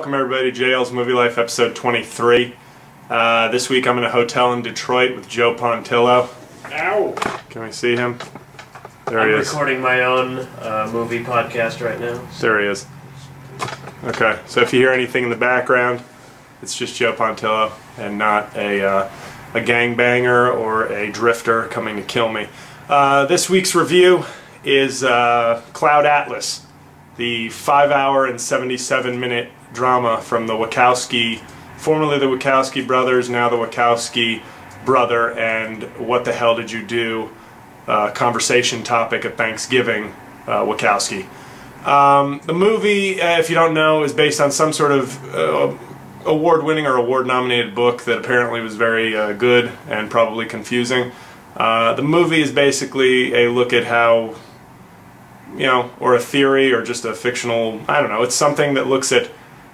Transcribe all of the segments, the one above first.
Welcome everybody to JL's Movie Life episode 23. This week I'm in a hotel in Detroit with Joe Pontillo. Ow! Can we see him? There he is. I'm recording my own movie podcast right now. There he is. Okay, so if you hear anything in the background, it's just Joe Pontillo and not a gangbanger or a drifter coming to kill me. This week's review is Cloud Atlas, the 5-hour and 77-minute drama from the Wachowski, formerly the Wachowski brothers, now the Wachowski brother, and What the Hell Did You Do? Conversation topic at Thanksgiving, Wachowski. The movie, if you don't know, is based on some sort of award-winning or award-nominated book that apparently was very good and probably confusing. The movie is basically a look at how, or a theory or just a fictional, I don't know, it's something that looks at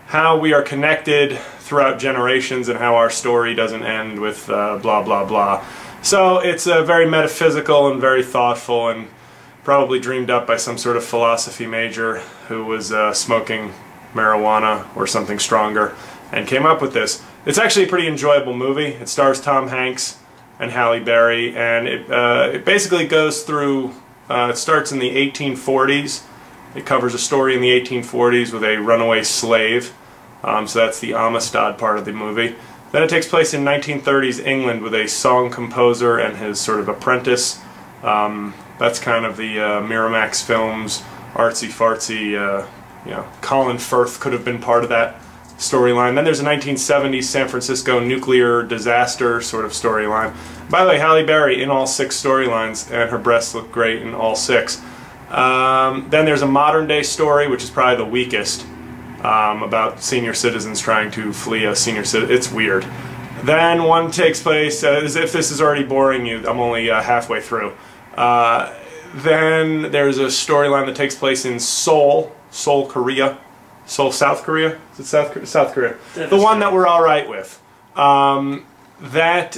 how we are connected throughout generations and how our story doesn't end with blah blah blah. So it's very metaphysical and very thoughtful and probably dreamed up by some sort of philosophy major who was smoking marijuana or something stronger and came up with this. It's actually a pretty enjoyable movie. It stars Tom Hanks and Halle Berry, and it basically goes through, it starts in the 1840s. It covers a story in the 1840s with a runaway slave. So that's the Amistad part of the movie. Then it takes place in 1930s England with a song composer and his sort of apprentice. That's kind of the Miramax Films, artsy-fartsy, Colin Firth could have been part of that storyline. Then there's a 1970s San Francisco nuclear disaster sort of storyline. By the way, Halle Berry in all 6 storylines, and her breasts look great in all 6. Then there's a modern day story, which is probably the weakest, about senior citizens trying to flee a senior citizen. It's weird. Then one takes place, as if this is already boring you, I'm only halfway through. Then there's a storyline that takes place in Seoul, Korea. Seoul, South Korea? Is it South Korea? The one that we're alright with. That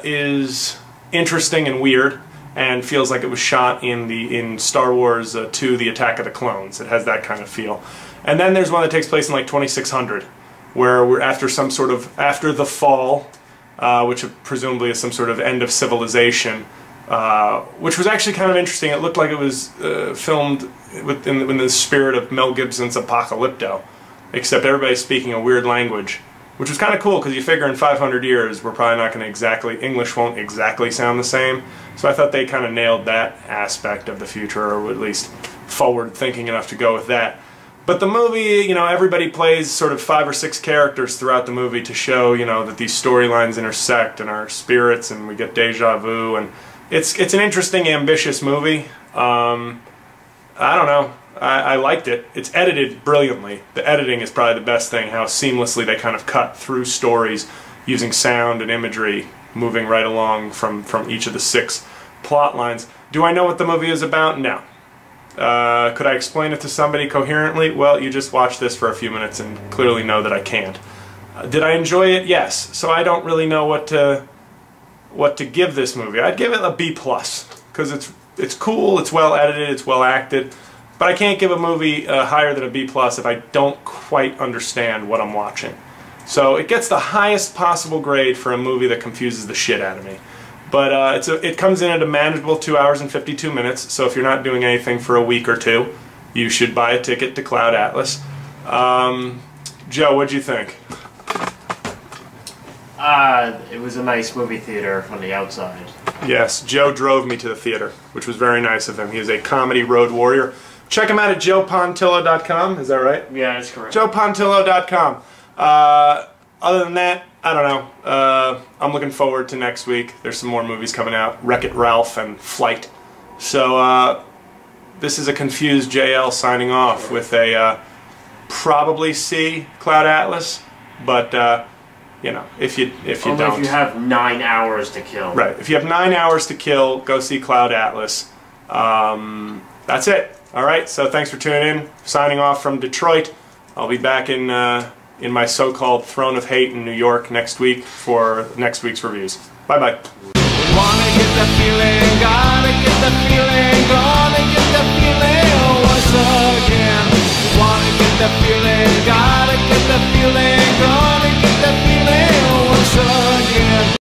is interesting and weird, and feels like it was shot in Star Wars 2, The Attack of the Clones. It has that kind of feel. And then there's one that takes place in like 2600, where we're after the fall, which presumably is some sort of end of civilization, which was actually kind of interesting. It looked like it was filmed in the spirit of Mel Gibson's Apocalypto, except everybody's speaking a weird language, which was kind of cool because you figure in 500 years we're probably not going to English won't exactly sound the same. So I thought they kind of nailed that aspect of the future, or at least forward thinking enough to go with that. But the movie, everybody plays sort of 5 or 6 characters throughout the movie to show, that these storylines intersect and our spirits, and we get deja vu, and it's an interesting, ambitious movie. I don't know. I liked it. It's edited brilliantly. The editing is probably the best thing, how seamlessly they kind of cut through stories using sound and imagery, moving right along from each of the 6 plot lines. Do I know what the movie is about? No. Could I explain it to somebody coherently? Well, you just watched this for a few minutes and clearly know that I can't. Did I enjoy it? Yes. So I don't really know what to give this movie. I'd give it a B+, because it's cool, it's well edited, it's well acted, but I can't give a movie higher than a B+ if I don't quite understand what I'm watching. So it gets the highest possible grade for a movie that confuses the shit out of me. But it comes in at a manageable 2 hours and 52 minutes, so if you're not doing anything for a week or 2, you should buy a ticket to Cloud Atlas. Joe, what'd you think? It was a nice movie theater from the outside. Yes, Joe drove me to the theater, which was very nice of him. He is a comedy road warrior. Check him out at joepontillo.com, is that right? Yeah, that's correct. joepontillo.com. Other than that, I don't know. I'm looking forward to next week. There's some more movies coming out. Wreck-It Ralph and Flight. So, this is a confused JL signing off with a probably C Cloud Atlas, but if you only don't, if you have 9 hours to kill. Right. If you have 9 hours to kill, go see Cloud Atlas. That's it. All right. So thanks for tuning in. Signing off from Detroit. I'll be back in my so-called throne of hate in New York next week for next week's reviews. Bye bye. Wanna get the feeling, gotta get the feeling, gonna get the feeling once again. Wanna get the feeling, gotta get that feeling, gonna get that feeling once again.